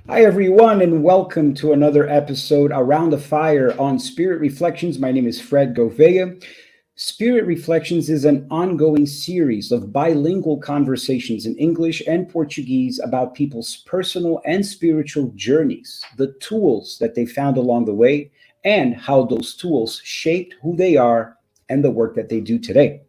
Hi, everyone, and welcome to another episode Around the Fire on Spirit Reflections. My name is Fred Govea. Spirit Reflections is an ongoing series of bilingual conversations in English and Portuguese about people's personal and spiritual journeys, the tools that they found along the way, and how those tools shaped who they are and the work that they do today.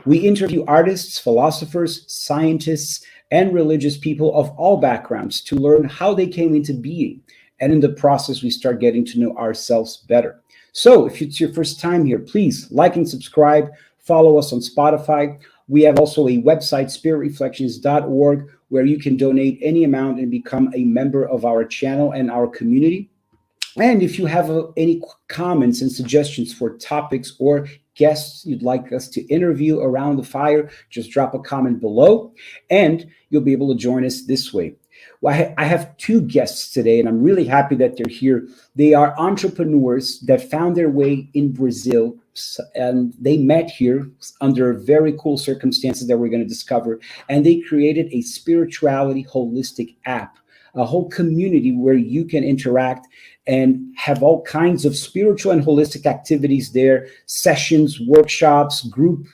We interview artists, philosophers, scientists, and religious people of all backgrounds to learn how they came into being. And in the process, we start getting to know ourselves better. So, if it's your first time here, please like and subscribe, follow us on Spotify. We have also a website, spiritreflections.org, where you can donate any amount and become a member of our channel and our community. And if you have any comments and suggestions for topics or guests you'd like us to interview around the fire, just drop a comment below and you'll be able to join us this way. Well, I have two guests today, and I'm really happy that they're here. They are entrepreneurs that found their way in Brazil, and they met here under very cool circumstances that we're going to discover. And they created a spirituality holistic app, a whole community where you can interact and have all kinds of spiritual and holistic activities there, sessions, workshops, group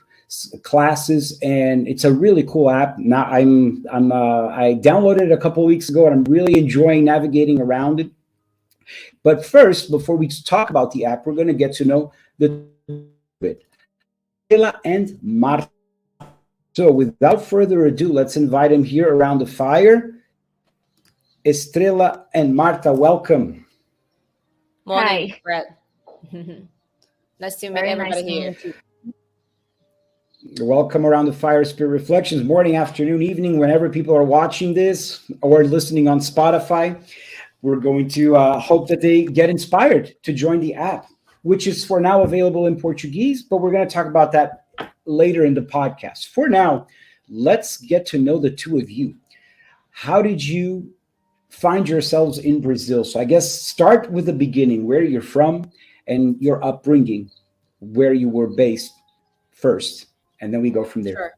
classes, and it's a really cool app. Now I downloaded it a couple of weeks ago, and I'm really enjoying navigating around it. But first, before we talk about the app, we're going to get to know the bit. Estrela and Marta. So without further ado, let's invite him here around the fire. Estrela and Marta, welcome. Morning, Hi. Brett. Nice to meet Very everybody nice to here. meet you. Welcome around the fire, Spirit Reflections, morning, afternoon, evening, whenever people are watching this or listening on Spotify. We're going to hope that they get inspired to join the app, which is for now available in Portuguese, but we're going to talk about that later in the podcast. For now, let's get to know the two of you. How did you find yourselves in Brazil? So I guess start with the beginning, where you're from and your upbringing, where you were based first, and then we go from there. Sure.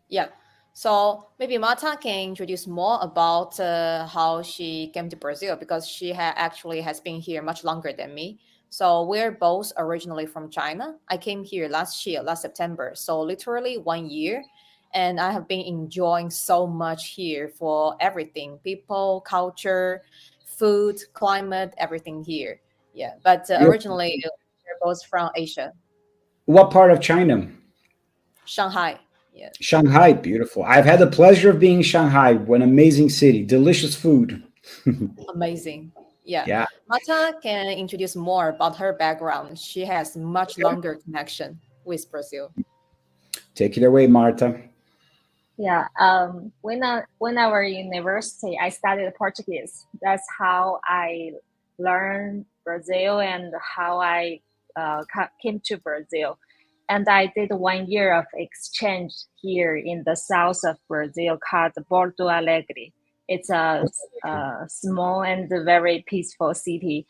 Yeah. So maybe Marta can introduce more about how she came to Brazil because she actually has been here much longer than me. So we're both originally from China. I came here last year, last September. So literally 1 year. And I have been enjoying so much here for everything, people, culture, food, climate, everything here. Yeah. But Beautiful. originally we're both from Asia, What part of China? Shanghai. Yeah. Shanghai, beautiful. I've had the pleasure of being in Shanghai, an amazing city, delicious food. Amazing. Yeah. Yeah. Marta can introduce more about her background. She has much Okay. longer connection with Brazil. Take it away, Marta. Yeah. When I were in university, I studied Portuguese. That's how I learned Brazil and how I came to Brazil. And I did 1 year of exchange here in the south of Brazil called Porto Alegre. It's a small and very peaceful city.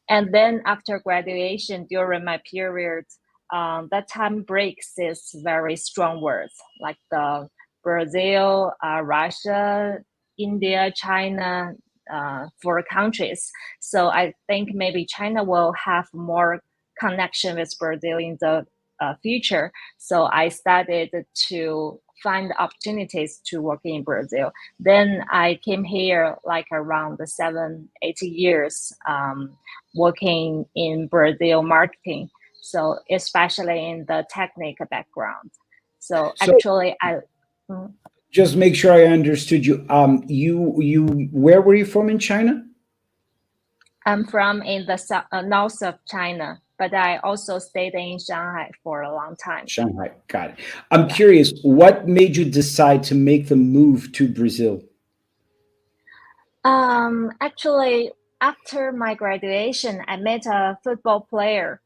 And then after graduation, during my period, that time breaks is very strong words like the Brazil, Russia, India, China, four countries. So I think maybe China will have more connection with Brazil in the future. So I started to find opportunities to work in Brazil. Then I came here like around 7, 8 years working in Brazil marketing. So especially in the technical background. So So actually, mm, just make sure I understood you. Where were you from in China? I'm from in the north of China, but I also stayed in Shanghai for a long time. Shanghai. Got it. I'm Yeah. curious, what made you decide to make the move to Brazil? Actually, after my graduation, I met a football player,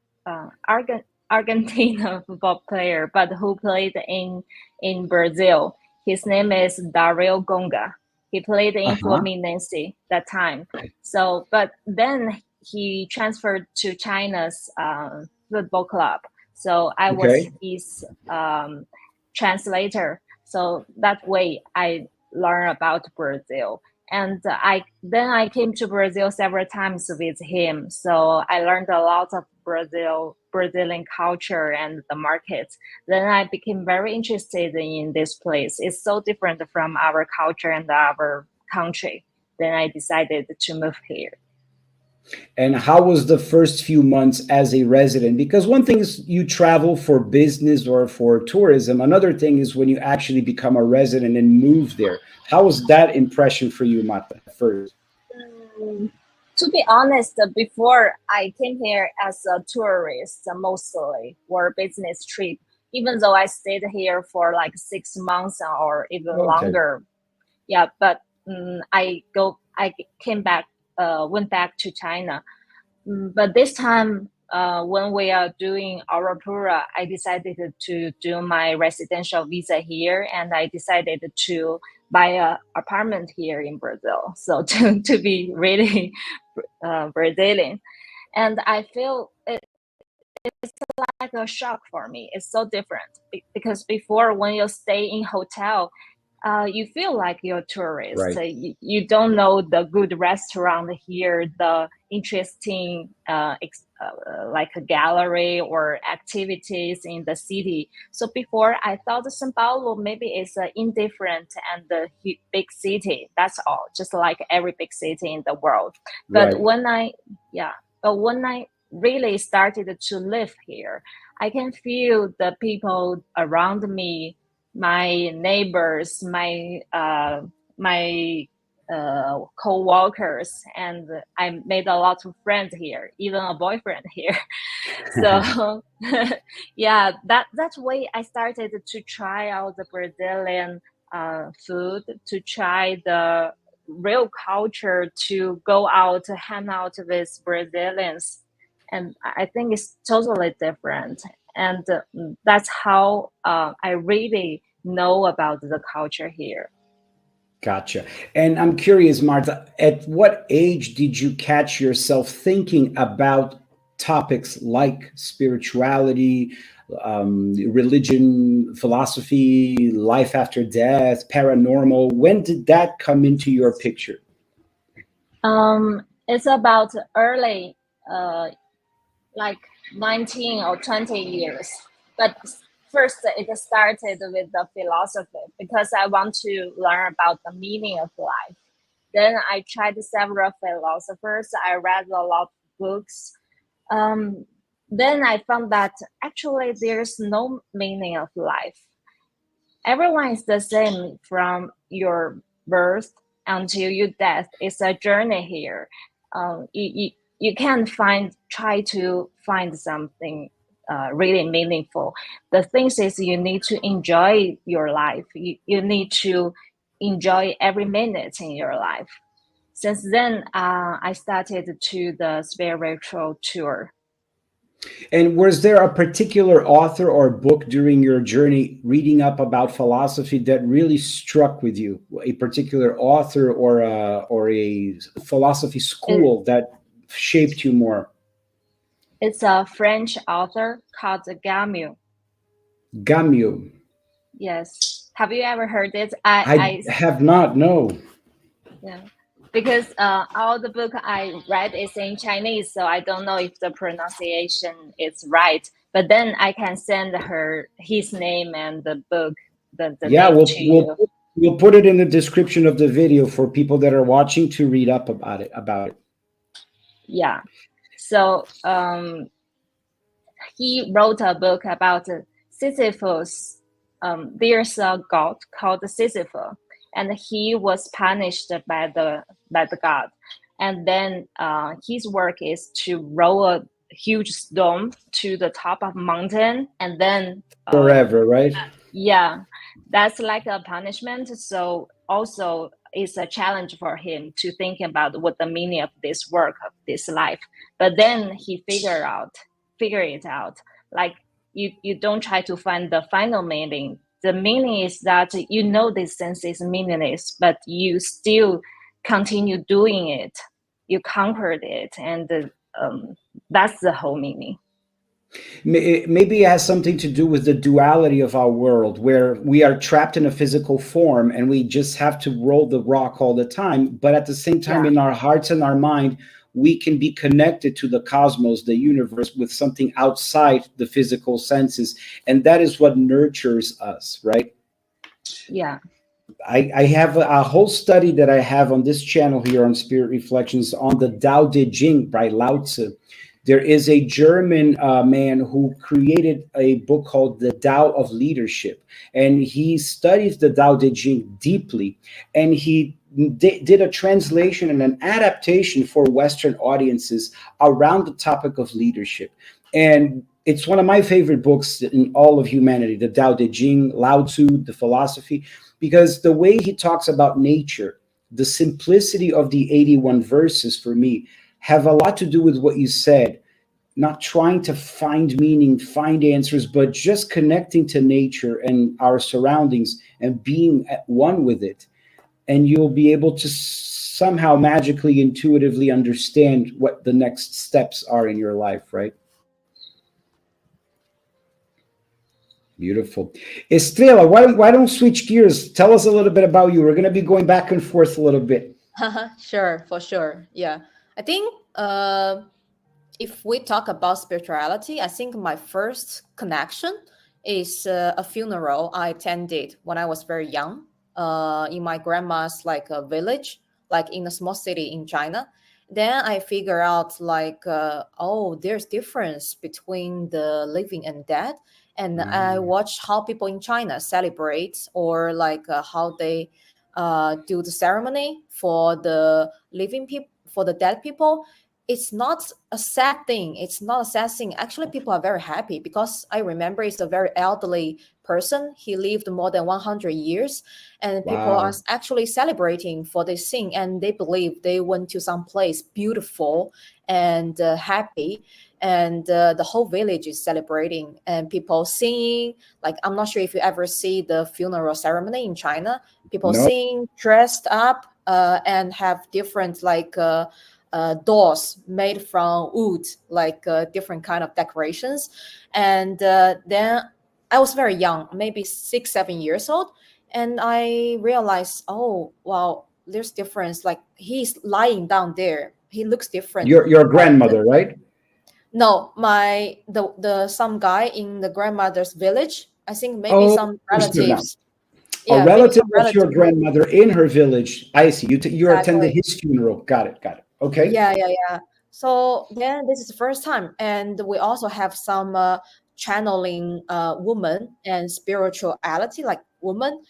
Argentina football player, but who played in Brazil. His name is Dario Gonga. He played Uh in huh. Fluminense that time. So, but then he transferred to China's football club. So I was Okay. his translator. So that way I learn about Brazil. And I came to Brazil several times with him. So I learned a lot of Brazilian culture and the market. Then I became very interested in this place. It's so different from our culture and our country. Then I decided to move here. And how was the first few months as a resident? Because one thing is you travel for business or for tourism. Another thing is when you actually become a resident and move there. How was that impression for you, Marta, first? Mm, To be honest, before I came here as a tourist, mostly or business trip, even though I stayed here for like 6 months or even Okay. longer. Yeah, but I came back, went back to China. But this time, when we are doing AuraPura, I decided to do my residential visa here, and I decided to buy a apartment here in Brazil. So to be really Brazilian, and I feel it's like a shock for me. It's so different because before, when you stay in hotel, you feel like you're a tourist. Right. You don't know the good restaurant here, the interesting like a gallery or activities in the city. So before, I thought São Paulo maybe is indifferent and the big city. That's all, just like every big city in the world. But Right. when I really started to live here, I can feel the people around me, my neighbors, my co-workers, and I made a lot of friends here, even a boyfriend here. So yeah, that's way I started to try out the Brazilian food, to try the real culture, to go out to hang out with Brazilians, and I think it's totally different. And that's how I really know about the culture here. Gotcha. And I'm curious, Marta, at what age did you catch yourself thinking about topics like spirituality, religion, philosophy, life after death, paranormal? When did that come into your picture? It's about early, uh, like 19 or 20 years. But first, it started with the philosophy because I want to learn about the meaning of life. Then I tried several philosophers. I read a lot of books. Um, then I found that actually there's no meaning of life. Everyone is the same from your birth until your death. It's a journey here. You can't try to find something really meaningful. The thing is, you need to enjoy your life. You need to enjoy every minute in your life. Since then, I started to the spiritual tour. And was there a particular author or book during your journey reading up about philosophy that really struck with you? A particular author or a philosophy It, school that shaped you more? it's a French author called Gamu. Gamio. Yes. Have you ever heard it? I have not. No. Yeah. Because all the book I read is in Chinese, so I don't know if the pronunciation is right. But then I can send her his name and the book, the Yeah, name to you. we'll put it in the description of the video for people that are watching to read up about it. Yeah. So he wrote a book about Sisyphus. There's a god called Sisyphus, and he was punished by the god. And then his work is to roll a huge stone to the top of a mountain, and then Forever, right? yeah, that's like a punishment. So also it's a challenge for him to think about what the meaning of this work, of this life. But then he figure it out. Like you don't try to find the final meaning. The meaning is that you know this sense is meaningless, but you still continue doing it. You conquered it, and that's the whole meaning. Maybe it has something to do with the duality of our world, where we are trapped in a physical form and we just have to roll the rock all the time. But at the same time, Yeah, in our hearts and our mind, we can be connected to the cosmos, the universe, with something outside the physical senses. And that is what nurtures us, right? yeah. I have a whole study that I have on this channel here on Spirit Reflections on the Tao Te Ching by Lao Tzu. There is a German man who created a book called The Tao of Leadership, and he studies the Tao Te Ching deeply, and he did a translation and an adaptation for Western audiences around the topic of leadership. And it's one of my favorite books in all of humanity, the Tao Te Ching, Lao Tzu, the philosophy, because the way he talks about nature, the simplicity of the 81 verses for me have a lot to do with what you said. Not trying to find meaning, find answers, but just connecting to nature and our surroundings and being at one with it. And you'll be able to somehow magically, intuitively understand what the next steps are in your life, right? Beautiful. Estrela, why don't switch gears? Tell us a little bit about you. We're going to be going back and forth a little bit. Sure, for sure. Yeah. I think if we talk about spirituality, I think my first connection is a funeral I attended when I was very young, in my grandma's like a village, like in a small city in China. Then I figure out like, oh, there's difference between the living and dead. And I Mm, watch how people in China celebrate, or like how they do the ceremony for the living people, for the dead people. It's not a sad thing. It's not a sad thing. Actually, people are very happy because I remember it's a very elderly person. He lived more than 100 years, and people are wow. actually celebrating for this thing, and they believe they went to some place beautiful and happy, and the whole village is celebrating and people singing. Like, I'm not sure if you ever see the funeral ceremony in China. People No, sing, dressed up, and have different like dolls made from wood, like different kind of decorations. And then I was very young, maybe 6, 7 years old, and I realized, oh wow, there's difference. Like, he's lying down there. He looks different. your But grandmother, right? no, my the some guy in the grandmother's village. I think maybe Oh, some understood now. relatives. A Yeah, maybe relative some of your relative. grandmother in her village. I see. You attended Exactly. his funeral. Got it. Got it. Okay. Yeah, yeah, yeah. So then this is the first time, and we also have some channeling woman and spirituality, like woman.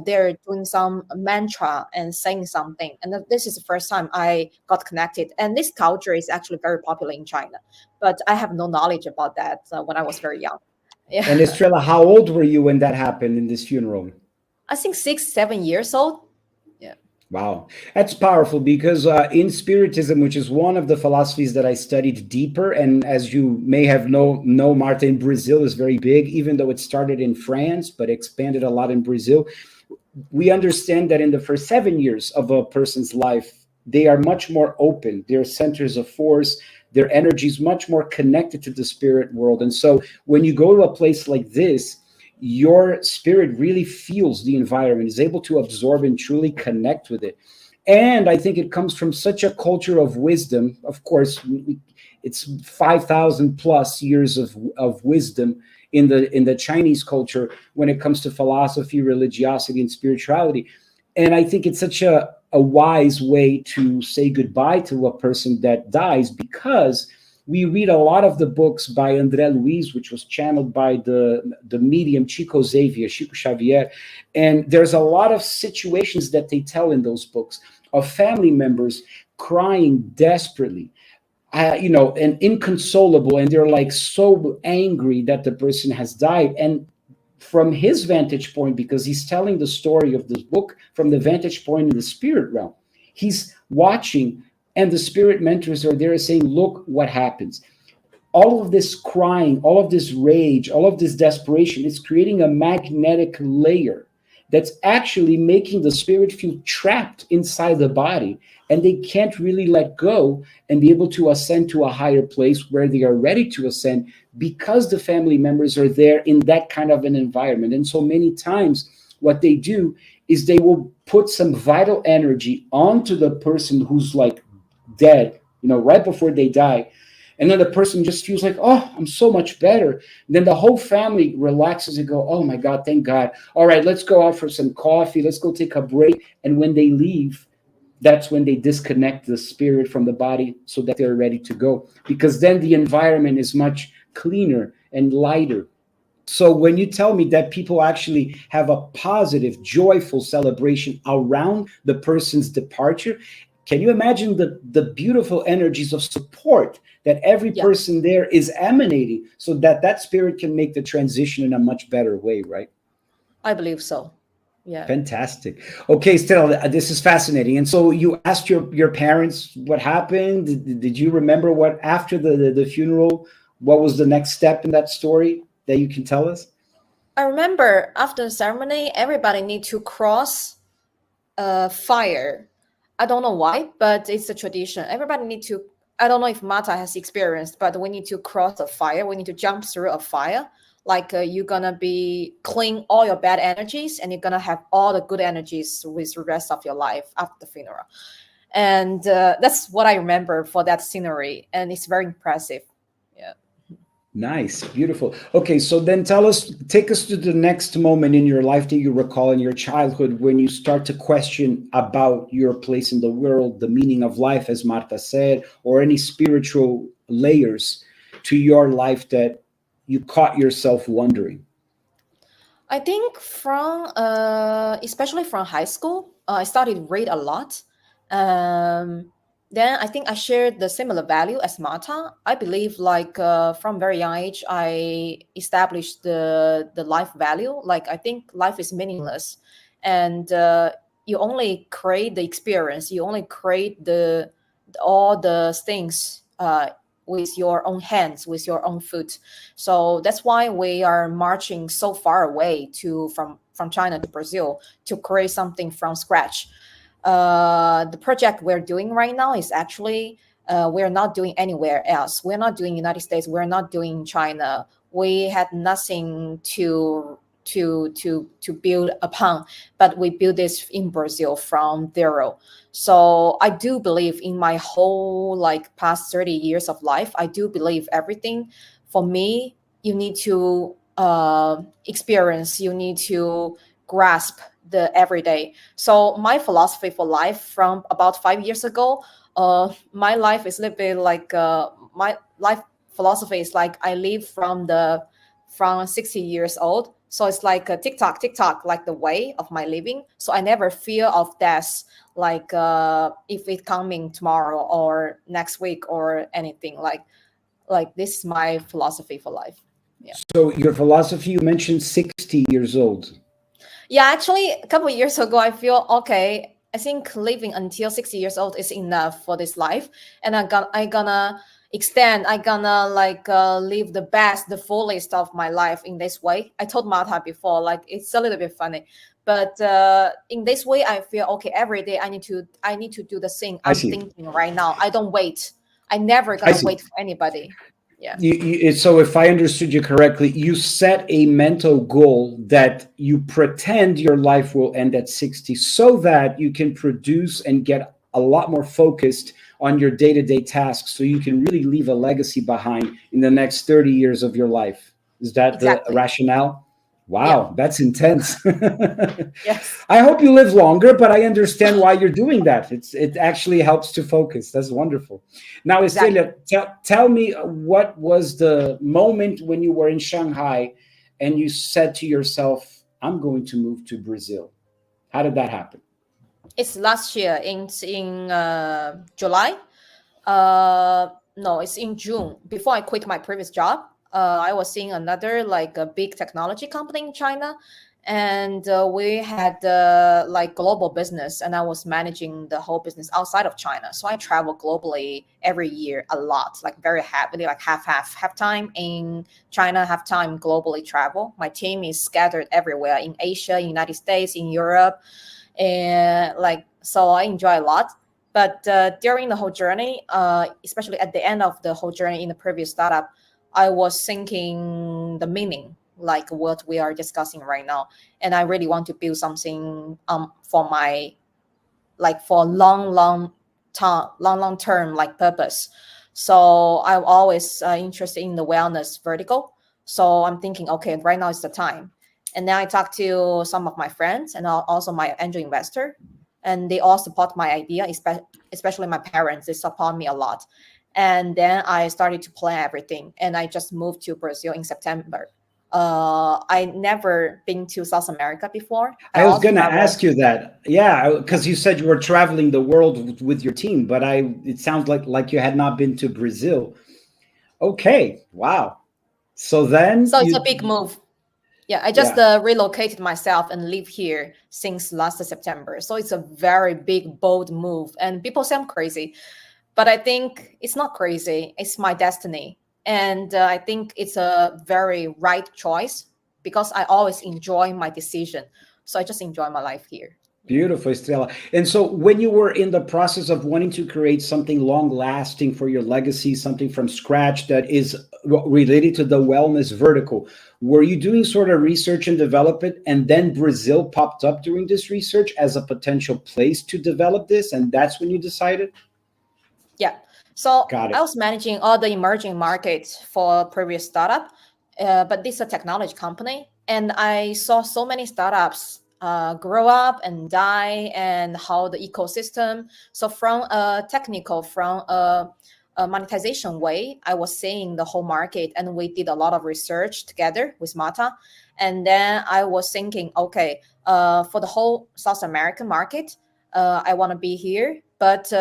They're doing some mantra and saying something, and this is the first time I got connected. And this culture is actually very popular in China, but I have no knowledge about that when I was very young. And Yeah, Estrella, how old were you when that happened in this funeral? I think 6, 7 years old. Yeah. Wow, that's powerful because in Spiritism, which is one of the philosophies that I studied deeper, and as you may have know, Marta, in Brazil is very big, even though it started in France but expanded a lot in Brazil. We understand that in the first 7 years of a person's life, they are much more open. They're centers of force. Their energy is much more connected to the spirit world. And so when you go to a place like this, your spirit really feels the environment, is able to absorb and truly connect with it. And I think it comes from such a culture of wisdom. Of course, it's 5,000 plus years of wisdom in the Chinese culture when it comes to philosophy, religiosity, and spirituality. And I think it's such a wise way to say goodbye to a person that dies, because we read a lot of the books by André Luiz, which was channeled by the medium Chico Xavier, Chico Xavier. And there's a lot of situations that they tell in those books of family members crying desperately, and inconsolable, and they're like so angry that the person has died. And from his vantage point, because he's telling the story of this book from the vantage point in the spirit realm, he's watching, and the spirit mentors are there saying, look what happens. All of this crying, all of this rage, all of this desperation is creating a magnetic layer. that's actually making the spirit feel trapped inside the body, and they can't really let go and be able to ascend to a higher place where they are ready to ascend, because the family members are there in that kind of an environment. And so many times what they do is they will put some vital energy onto the person who's like dead, right before they die. And then the person just feels like, oh, I'm so much better. And then the whole family relaxes and go, oh my God, thank God. All right, let's go out for some coffee. Let's go take a break. And when they leave, that's when they disconnect the spirit from the body so that they're ready to go. Because then the environment is much cleaner and lighter. So when you tell me that people actually have a positive, joyful celebration around the person's departure, can you imagine the beautiful energies of support that every Yeah, person there is emanating, so that that spirit can make the transition in a much better way, right? I believe so. Yeah. Fantastic. Okay, Stella, this is fascinating. And so you asked your parents what happened. Did you remember what after the funeral? What was the next step in that story that you can tell us? I remember after the ceremony, everybody need to cross fire. I don't know why, but it's a tradition. Everybody need to. I don't know if Marta has experienced, but we need to cross a fire. We need to jump through a fire. Like you're gonna be clean all your bad energies, and you're gonna have all the good energies with the rest of your life after the funeral. And that's what I remember for that scenery, and it's very impressive. Yeah. Nice, beautiful. Okay, so then take us to the next moment in your life that you recall in your childhood when you start to question about your place in the world, the meaning of life, as Marta said, or any spiritual layers to your life that you caught yourself wondering. I think from especially from high school, I started read a lot. Um, then I think I shared the similar value as Marta. I believe like from very young age, I established the life value. Like I think life is meaningless, and you only create the experience. You only create all the things with your own hands, with your own foot. So that's why we are marching so far away to from China to Brazil to create something from scratch. The project we're doing right now is actually we're not doing anywhere else. We're not doing United States. We're not doing China. We had nothing to build upon, but we built this in Brazil from zero. So I do believe in my whole like past 30 years of life, I do believe everything for me, you need to experience, you need to grasp the everyday. So my philosophy for life from about 5 years ago, my life is a little bit like my life philosophy is like I live from 60 years old. So it's like a tick tock, like the way of my living. So I never fear of death, like if it's coming tomorrow or next week or anything. Like this is my philosophy for life. Yeah. So your philosophy, you mentioned 60 years old. Yeah, actually, a couple of years ago, I feel okay. I think living until 60 years old is enough for this life, and I gonna extend. I gonna like live the best, the fullest of my life in this way. I told Marta before, like it's a little bit funny, but in this way, I feel okay. Every day, I need to do the thing I I'm see. thinking right now. I don't wait. I never I gonna see. wait for anybody. Yeah, So if I understood you correctly, you set a mental goal that you pretend your life will end at 60 so that you can produce and get a lot more focused on your day-to-day tasks, so you can really leave a legacy behind in the next 30 years of your life. Is that the exactly. rationale? Yeah. Wow, that's intense. Yes. I hope you live longer, but I understand why you're doing that. It actually helps to focus. That's wonderful. Now, Exactly. Estrella, tell me what was the moment when you were in Shanghai and you said to yourself, I'm going to move to Brazil. How did that happen? It's last year in July. No, it's in June. Before I quit my previous job, I was seeing another like a big technology company in China, and we had like global business, and I was managing the whole business outside of China. So I travel globally every year a lot, like very happily, like half time in China, half time globally travel. My team is scattered everywhere in Asia, United States, in Europe, and like so I enjoy a lot. But during the whole journey, especially at the end of the whole journey in the previous startup, I was thinking the meaning, like what we are discussing right now, and I really want to build something for my like for long term like purpose. So I'm always interested in the wellness vertical. So I'm thinking, okay, right now is the time. And then I talked to some of my friends and also my angel investor, and they all support my idea, especially my parents. They support me a lot. And then I started to plan everything, and I just moved to Brazil in September. I never been to South America before. I I was also going to travel. ask you that. Yeah, because you said you were traveling the world with your team, but it sounds like you had not been to Brazil. Okay, wow. So then So it's a you, big move. Yeah, I just yeah, relocated myself and live here since last September. So it's a very big, bold move. And people say I'm crazy, but I think it's not crazy. It's my destiny. And I think it's a very right choice because I always enjoy my decision. So I just enjoy my life here. beautiful, Estrella. And so when you were in the process of wanting to create something long lasting for your legacy, something from scratch that is related to the wellness vertical, were you doing sort of research and development, and then Brazil popped up during this research as a potential place to develop this, and that's when you decided? Yeah. So Got I it. was managing all the emerging markets for previous startup, but this is a technology company, and I saw so many startups grow up and die, and how the ecosystem. So from a technical, from a monetization way, I was seeing the whole market, and we did a lot of research together with Marta, and then I was thinking, okay, for the whole South American market. I want to be here, but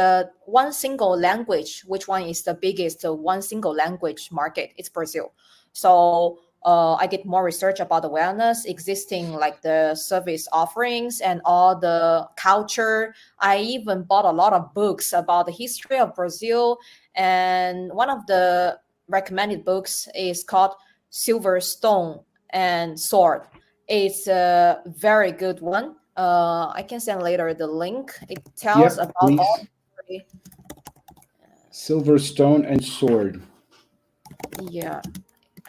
one single language, which one is the biggest one single language market? It's Brazil. So I did more research about the wellness, existing like the service offerings and all the culture. I even bought a lot of books about the history of Brazil, and one of the recommended books is called Silver Stone and Sword. It's a very good one. I can send later the link. It tells Yep, about all please. the Silverstone and sword. yeah,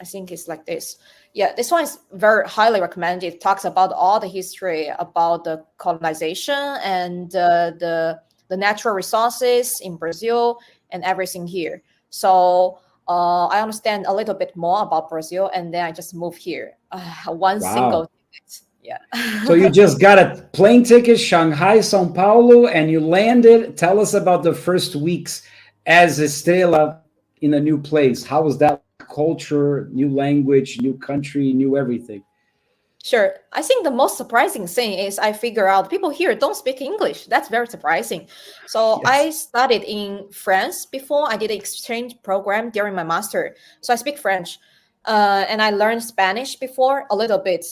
I think it's like this. Yeah, this one is very highly recommended. It talks about all the history about the colonization and the natural resources in Brazil and everything here. So I understand a little bit more about Brazil, and then I just moved here. One Wow. single ticket. So Yeah. you just got a plane ticket, Shanghai, Sao Paulo, and you landed. Tell us about the first weeks as Estrela in a new place. How was that culture, new language, new country, new everything? Sure. I think the most surprising thing is I figure out people here don't speak English. That's very surprising. So I Yes. studied in France before. I did an exchange program during my master. So I speak French. And I learned Spanish before a little bit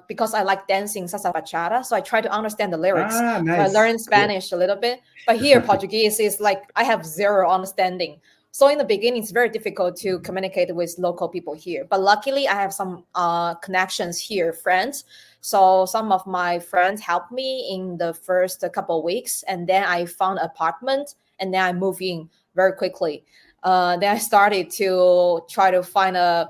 because I like dancing salsa bachata. So I try to understand the lyrics. Ah, So I nice. learned Cool. Spanish a little bit. But here, Portuguese is like I have zero understanding. So in the beginning, it's very difficult to communicate with local people here. But luckily, I have some connections here, friends. So some of my friends helped me in the first couple of weeks, and then I found an apartment, and then I moved in very quickly. Then I started to try to find a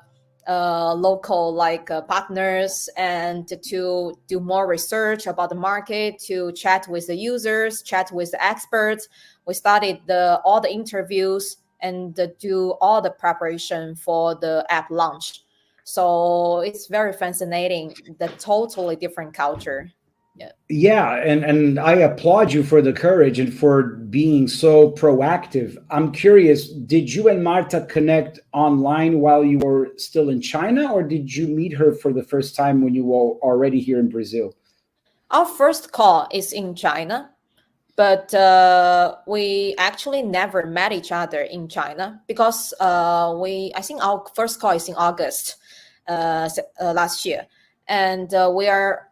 local like partners and to do more research about the market, to chat with the users, chat with the experts. We started all the interviews and do all the preparation for the app launch. So it's very fascinating, the totally different culture. Yeah. Yeah, and I applaud you for the courage and for being so proactive. I'm curious, did you and Marta connect online while you were still in China, or did you meet her for the first time when you were already here in Brazil? Our first call is in China, but we actually never met each other in China because I think our first call is in August last year. and we are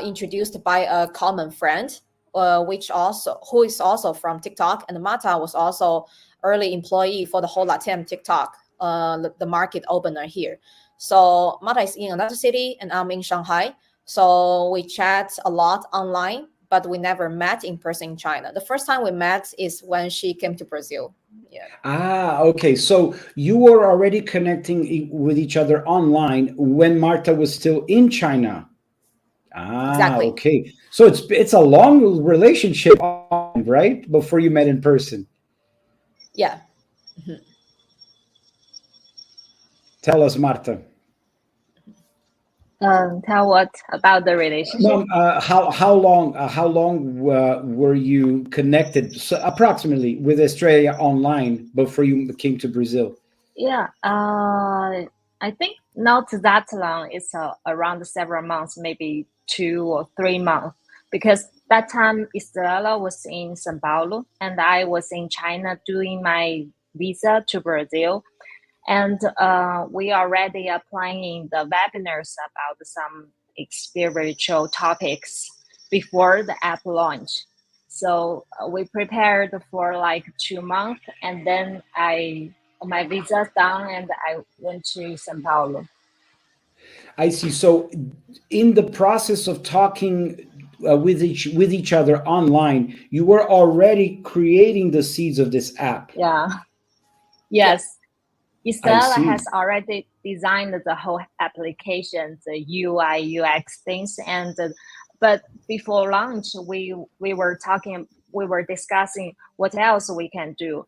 introduced by a common friend, who is also from TikTok, and Marta was also early employee for the whole Latin TikTok, the market opener here. So Marta is in another city, and I'm in Shanghai. So we chat a lot online, but we never met in person in China. The first time we met is when she came to Brazil. Yeah. Ah, okay. So you were already connecting with each other online when Marta was still in China. Ah, Exactly. okay. So it's a long relationship, right? Before you met in person. Yeah. Mhm. Tell us, Marta. Tell what about the relationship? No, how long were you connected, so approximately, with Australia online before you came to Brazil? Yeah, I think not that long. It's around several months, maybe 2 or 3 months, because that time Estrela was in São Paulo and I was in China doing my visa to Brazil. And we already are planning the webinars about some experiential topics before the app launch. So we prepared for like 2 months, and then my visa done, and I went to São Paulo. I see. So, in the process of talking with each other online, you were already creating the seeds of this app. Yeah. Yeah. Yes. I Estrella see. has already designed the whole application, the UI UX things, and but before launch, we were talking, we were discussing what else we can do.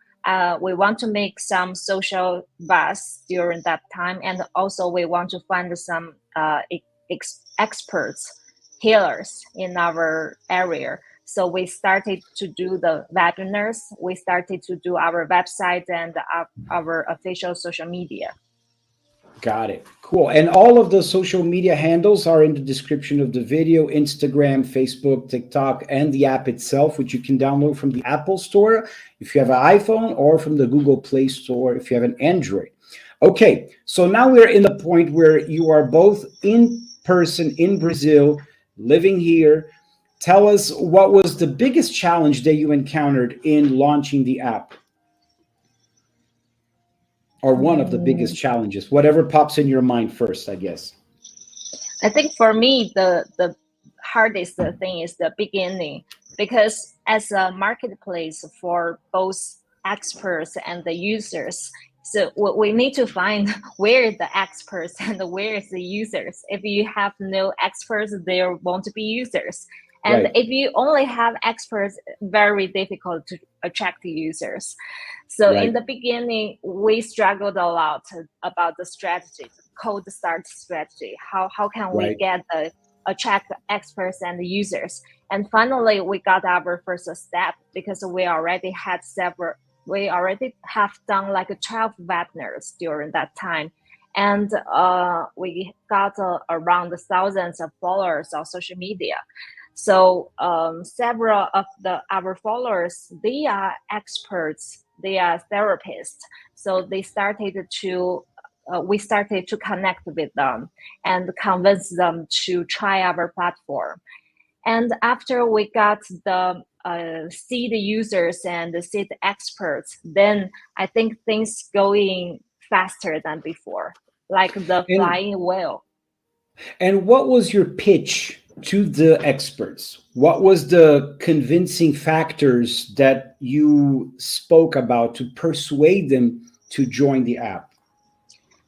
We want to make some social buzz during that time, and also we want to find some experts, healers in our area. So we started to do the webinars. We started to do our website and our official social media. Got it. Cool. And all of the social media handles are in the description of the video: Instagram, Facebook, TikTok, and the app itself, which you can download from the Apple Store if you have an iPhone, or from the Google Play Store if you have an Android. Okay. So now we're in the point where you are both in person in Brazil, living here. Tell us, what was the biggest challenge that you encountered in launching the app, or one of the biggest Mm, challenges, whatever pops in your mind first, I guess. I think for me, the hardest thing is the beginning, because as a marketplace for both experts and the users, so we need to find where the experts and where is the users. If you have no experts, there won't be users. And Right. if you only have experts, very difficult to attract users. So in Right. the beginning, we struggled a lot about the strategy, the cold start strategy. How can we Right. get the attract experts and users? And finally, we got our first step, because we already have done like 12 webinars during that time. And we got around thousands of followers on social media. So several of our followers, they are experts, they are therapists. So they started to we started to connect with them and convince them to try our platform. And after we got the see the users and see the experts, then I think things going faster than before, like the And flying whale. what was your pitch to the experts? What was the convincing factors that you spoke about to persuade them to join the app?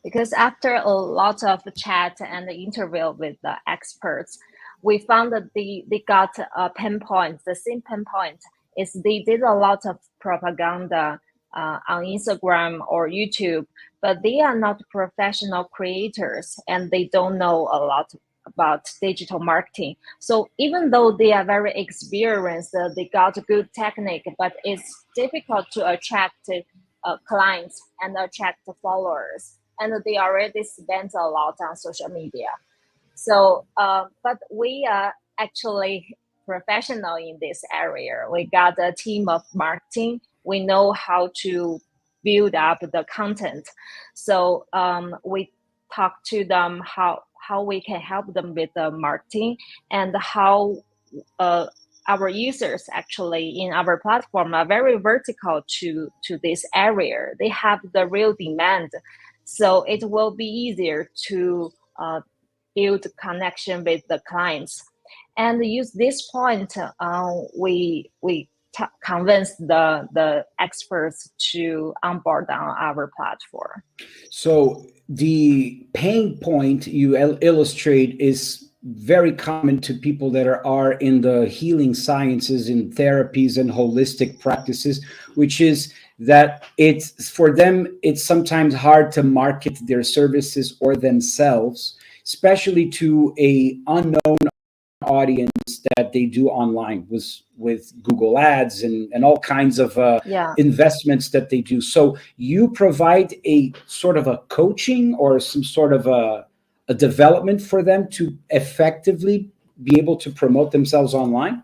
Because after a lot of chat and interview with the experts, we found that they got a pinpoint. The same pinpoint is they did a lot of propaganda on Instagram or YouTube, but they are not professional creators and they don't know a lot about digital marketing. So even though they are very experienced, they got a good technique, but it's difficult to attract clients and attract followers, and they already spent a lot on social media. So, but we are actually professional in this area. We got a team of marketing. We know how to build up the content. So we talk to them how we can help them with the marketing, and how our users actually in our platform are very vertical to this area. They have the real demand, so it will be easier to build connection with the clients. And use this point, we convince the experts to onboard on our platform. So the pain point you illustrate is very common to people that are in the healing sciences, in therapies and holistic practices, which is that it's for them, it's sometimes hard to market their services or themselves, especially to a unknown audience that they do online with Google Ads and all kinds of investments that they do. So you provide a sort of a coaching or some sort of a development for them to effectively be able to promote themselves online?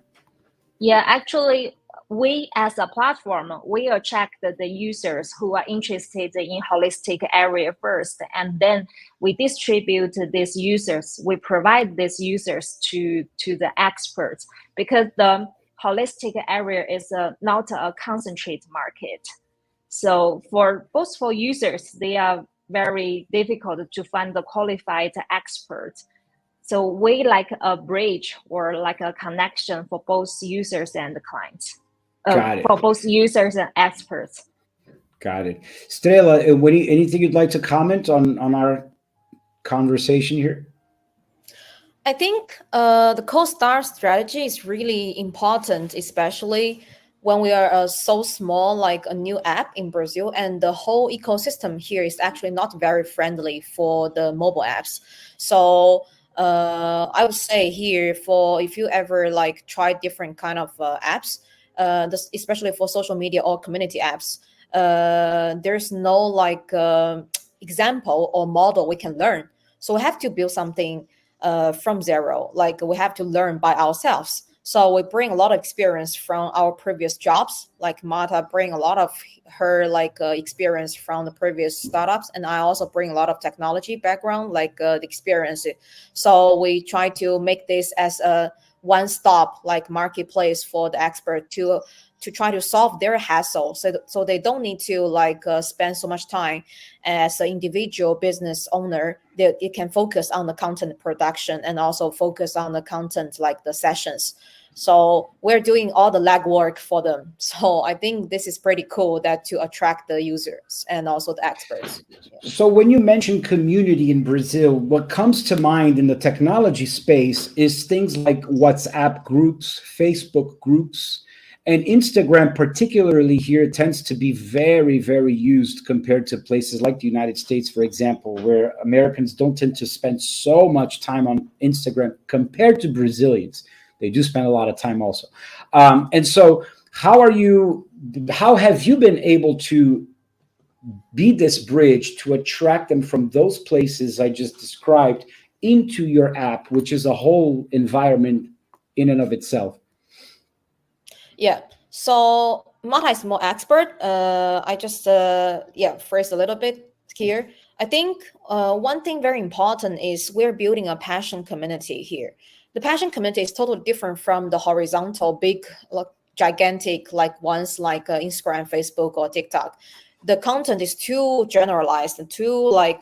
Yeah, actually, we as a platform, we attract the users who are interested in holistic area first, and then we distribute these users. We provide these users to the experts, because the holistic area is not a concentrate market. So for both for users, they are very difficult to find the qualified experts. So we like a bridge or like a connection for both users and the clients, for both users and experts. Got it. Estrela, anything you'd like to comment on our conversation here? I think the co-star strategy is really important, especially when we are so small, like a new app in Brazil, and the whole ecosystem here is actually not very friendly for the mobile apps. So I would say here, for if you ever like try different kind of apps, especially for social media or community apps, there's no like example or model we can learn. So we have to build something from zero. Like we have to learn by ourselves. So we bring a lot of experience from our previous jobs. Like Marta bring a lot of her like experience from the previous startups, and I also bring a lot of technology background, like the experience. So we try to make this as a one-stop like marketplace for the expert to try to solve their hassle, so they don't need to like spend so much time as an individual business owner. It can focus on the content production and also focus on the content like the sessions. So we're doing all the legwork for them. So I think this is pretty cool, that to attract the users and also the experts. So when you mention community in Brazil, what comes to mind in the technology space is things like WhatsApp groups, Facebook groups, and Instagram, particularly here, tends to be very, very used compared to places like the United States, for example, where Americans don't tend to spend so much time on Instagram compared to Brazilians. They do spend a lot of time also. And so how have you been able to be this bridge to attract them from those places I just described into your app, which is a whole environment in and of itself? Yeah. So Marta is more expert. I just phrase a little bit here. I think one thing very important is we're building a passion community here. The passion community is totally different from the horizontal big, like, gigantic like ones like Instagram, Facebook, or TikTok. The content is too generalized and too like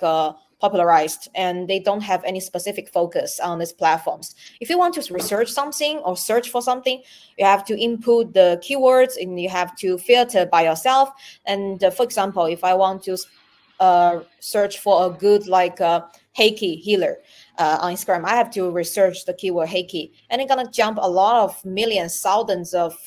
popularized, and they don't have any specific focus on these platforms. If you want to research something or search for something, you have to input the keywords and you have to filter by yourself. And for example, if I want to search for a good like Heiki healer on Instagram, I have to research the keyword Heiki, and it's gonna jump a lot of millions, thousands of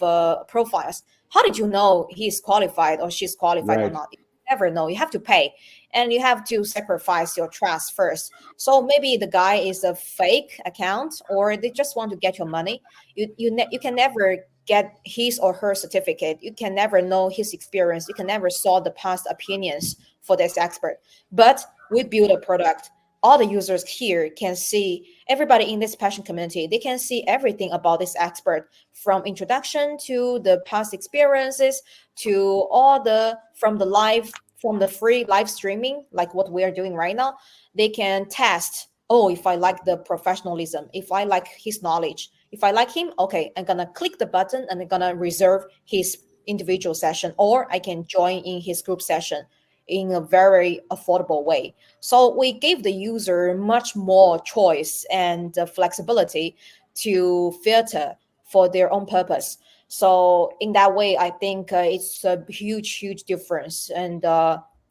profiles. How did you know he's qualified or she's qualified or not? You never know. You have to pay, and you have to sacrifice your trust first. So maybe the guy is a fake account, or they just want to get your money. You can never get his or her certificate. You can never know his experience. You can never saw the past opinions for this expert. But we build a product. All the users here can see, everybody in this passion community, they can see everything about this expert, from introduction to the past experiences to all the, from the live from the free live streaming, like what we are doing right now, they can test, oh, if I like the professionalism, if I like his knowledge, if I like him, okay, I'm gonna click the button and I'm gonna reserve his individual session, or I can join in his group session in a very affordable way. So we gave the user much more choice and flexibility to filter for their own purpose. So in that way, I think it's a huge difference and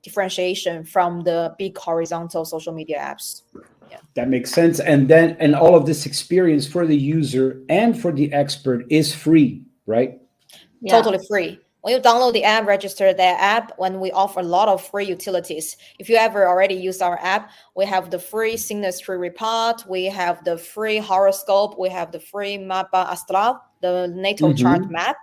differentiation from the big horizontal social media apps. Yeah, That makes sense. And all of this experience for the user and for the expert is free, right? Yeah. totally free. When you download the app, register the app, when we offer a lot of free utilities. If you ever already used our app, we have the free synastry report, we have the free horoscope, we have the free mapa astral, the natal chart Mm-hmm. map,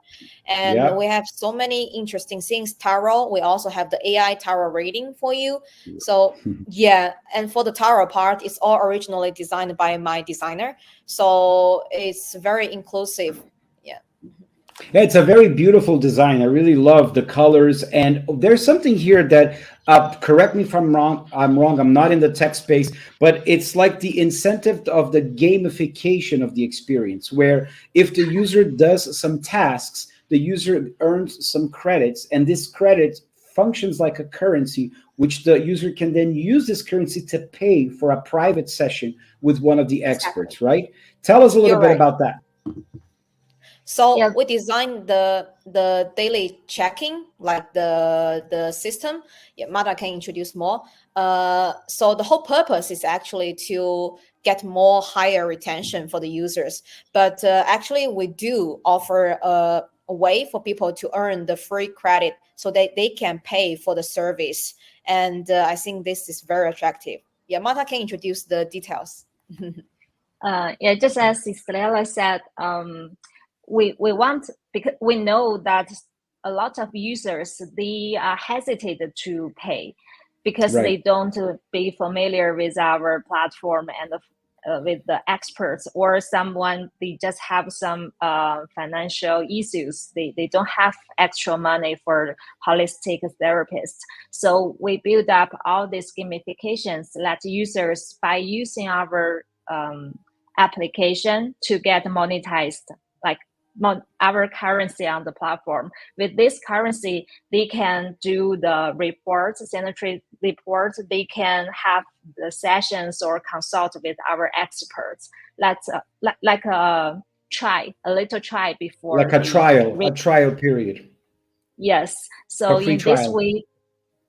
and Yeah. we have so many interesting things. Tarot, we also have the AI tarot reading for you. So yeah, and for the tarot part, it's all originally designed by my designer, so it's very inclusive. Yeah. Yeah, it's a very beautiful design. I really love the colors. And there's something here that, correct me if I'm wrong. I'm wrong. I'm not in the tech space, but it's like the incentive of the gamification of the experience, where if the user does some tasks, the user earns some credits, and this credit functions like a currency, which the user can then use this currency to pay for a private session with one of the Exactly. experts, right? Tell us a little You're bit right. about that. So Yeah. we designed the daily checking, like the system. Yeah, Marta can introduce more. So the whole purpose is actually to get more higher retention for the users. But actually, we do offer a way for people to earn the free credit so that they can pay for the service. And I think this is very attractive. Yeah, Marta can introduce the details. Yeah, just as Estrela said, we want, because we know that a lot of users, they are hesitant to pay because they Right. don't be familiar with our platform and with the experts, or someone they just have some financial issues. They don't have extra money for holistic therapists. So we build up all these gamifications that users, by using our application to get monetized, like our currency on the platform. With this currency, they can do the reports, sanitary reports. They can have the sessions or consult with our experts. That's like a little try before Like a the trial period, yes. a So free in this trial. way,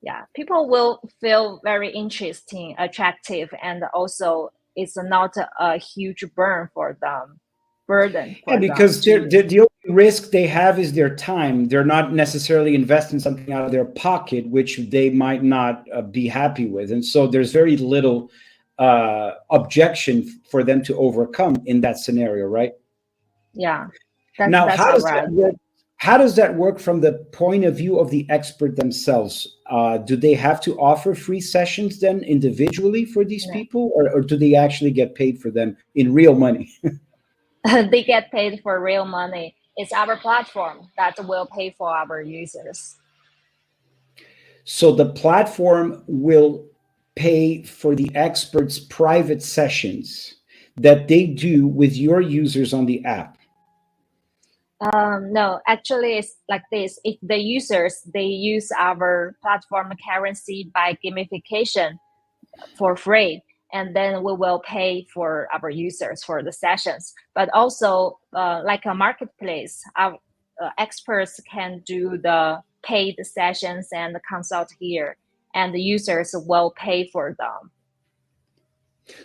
yeah, people will feel very interesting, attractive, and also it's not a huge burden Yeah, for them because to use. the only risk they have is their time. They're not necessarily investing something out of their pocket, which they might not be happy with. And so there's very little objection for them to overcome in that scenario, right? Yeah, Now, that's how all does that right. work? How does that work from the point of view of the expert themselves? Do they have to offer free sessions then individually for these Yeah. people, or do they actually get paid for them in real money? They get paid for real money. It's our platform that will pay for our users. So the platform will pay for the experts' private sessions that they do with your users on the app. No, actually, it's like this. If the users, they use our platform currency by gamification for free, and then we will pay for our users for the sessions. But also, like a marketplace, our experts can do the paid sessions and consult here, and the users will pay for them.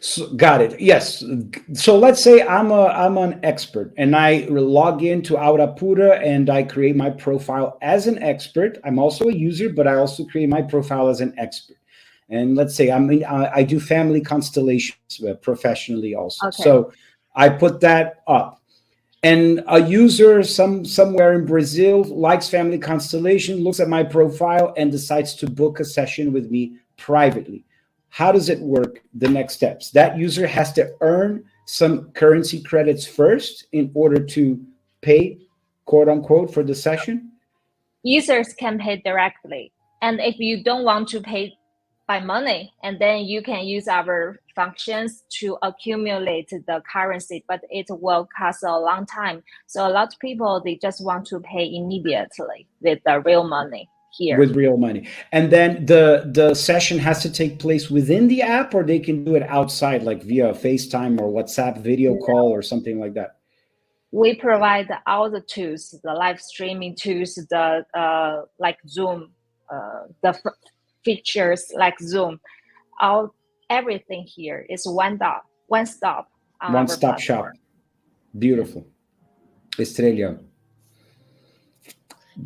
So, got it. Yes. So let's say I'm an expert and I log into AuraPura and I create my profile as an expert. I'm also a user, but I also create my profile as an expert. And let's say I do family constellations professionally also. Okay. So I put that up. And a user somewhere in Brazil likes family constellation, looks at my profile and decides to book a session with me privately. How does it work? The next steps. That user has to earn some currency credits first in order to pay, quote unquote, for the session. Users can pay directly, And if you don't want to pay by money, and then you can use our functions to accumulate the currency, but it will cost a long time. So a lot of people, they just want to pay immediately with the real money here. With real money. And then the session has to take place within the app, or they can do it outside, like via FaceTime or WhatsApp video call or something like that? We provide all the tools, the live streaming tools, the like Zoom, the features like Zoom, everything here is one stop shop. Beautiful. Estrella.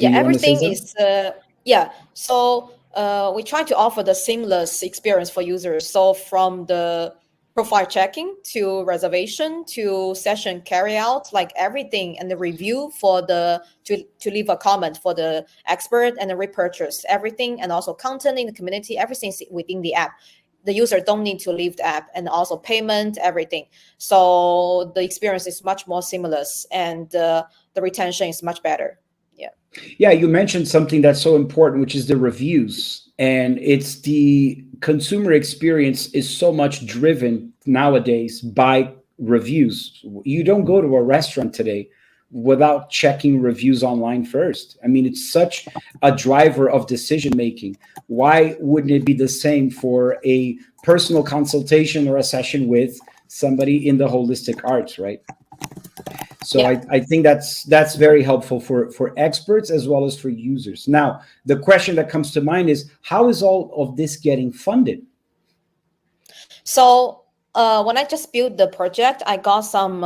Yeah, everything is so we try to offer the seamless experience for users. So from the profile checking to reservation to session carry out, like everything, and the review for the to leave a comment for the expert, and the repurchase, everything, and also content in the community, everything's within the app. The user don't need to leave the app, and also payment, everything. So the experience is much more seamless, and the retention is much better. Yeah, you mentioned something that's so important, which is the reviews. And it's the consumer experience is so much driven nowadays by reviews. You don't go to a restaurant today without checking reviews online first. I mean, it's such a driver of decision making. Why wouldn't it be the same for a personal consultation or a session with somebody in the holistic arts, right? So yeah. I think that's very helpful for experts as well as for users. Now, the question that comes to mind is, how is all of this getting funded? So when I just built the project, I got some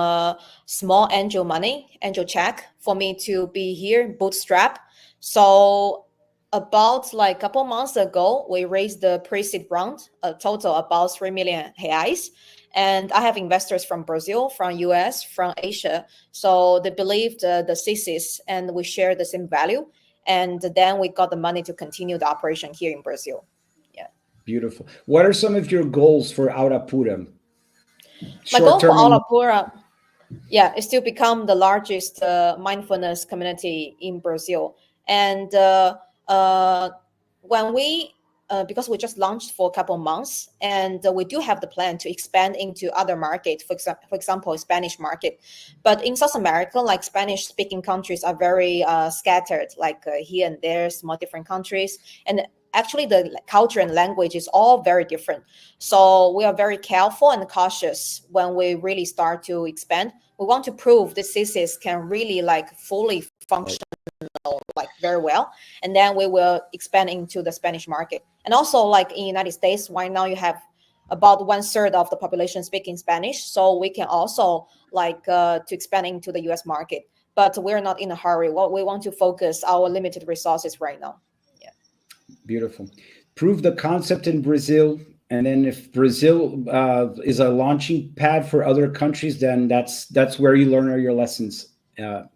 small angel money, angel check for me to be here, bootstrap. So about like a couple months ago, we raised the pre-seed round, a total about 3 million reais. And I have investors from Brazil, from US, from Asia. So they believed the thesis, and we share the same value. And then we got the money to continue the operation here in Brazil. Yeah. Beautiful. What are some of your goals for AuraPura? My goal for AuraPura, is to become the largest mindfulness community in Brazil. And when we because we just launched for a couple of months, and we do have the plan to expand into other markets, for example, Spanish market. But in South America, like Spanish-speaking countries are very scattered, like here and there, small different countries. And actually, the culture and language is all very different. So we are very careful and cautious when we really start to expand. We want to prove this thesis can really like fully function like very well, and then we will expand into the Spanish market. And also, like in United States, right now you have about 1/3 of the population speaking Spanish, so we can also like to expand into the US market. But we're not in a hurry. We want to focus our limited resources right now. Yeah. Beautiful. Prove the concept in Brazil, and then if Brazil is a launching pad for other countries, then that's where you learn all your lessons.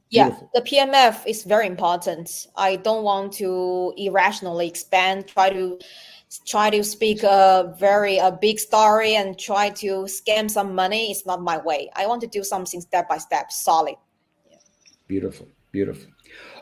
Yeah, the PMF is very important. I don't want to irrationally expand, try to speak a big story and try to scam some money. It's not my way. I want to do something step by step, solid. Yeah. Beautiful.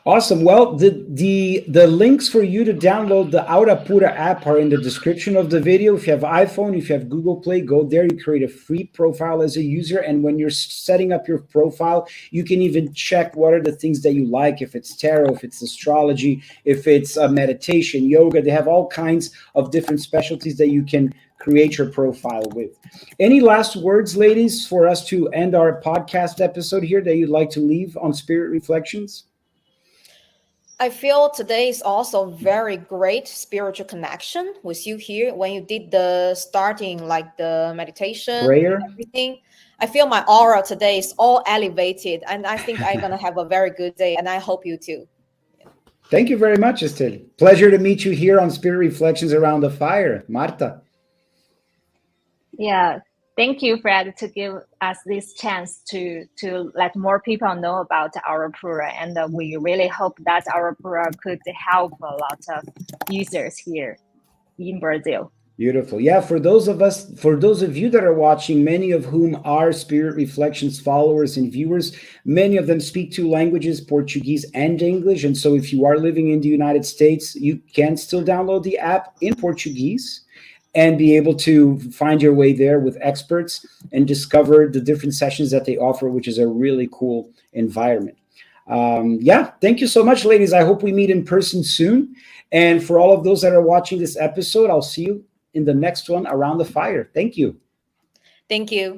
Awesome. Well, the links for you to download the AuraPura app are in the description of the video. If you have iPhone, if you have Google Play, go there. You create a free profile as a user. And when you're setting up your profile, you can even check what are the things that you like. If it's tarot, if it's astrology, if it's meditation, yoga, they have all kinds of different specialties that you can create your profile with. Any last words, ladies, for us to end our podcast episode here that you'd like to leave on Spirit Reflections? I feel today is also very great spiritual connection with you here. When you did the starting, like the meditation, prayer, everything, I feel my aura today is all elevated, and I think I'm gonna have a very good day, and I hope you too. Yeah. Thank you very much, Estrela. Pleasure to meet you here on Spirit Reflections Around the Fire. Marta. Yeah. Thank you, Fred, to give us this chance to let more people know about AuraPura, and we really hope that AuraPura could help a lot of users here in Brazil. Beautiful. Yeah, for those of you that are watching, many of whom are Spirit Reflections followers and viewers, many of them speak two languages, Portuguese and English. And so if you are living in the United States, you can still download the app in Portuguese and be able to find your way there with experts and discover the different sessions that they offer, which is a really cool environment. Yeah, thank you so much, ladies. I hope we meet in person soon. And for all of those that are watching this episode, I'll see you in the next one around the fire. Thank you. Thank you.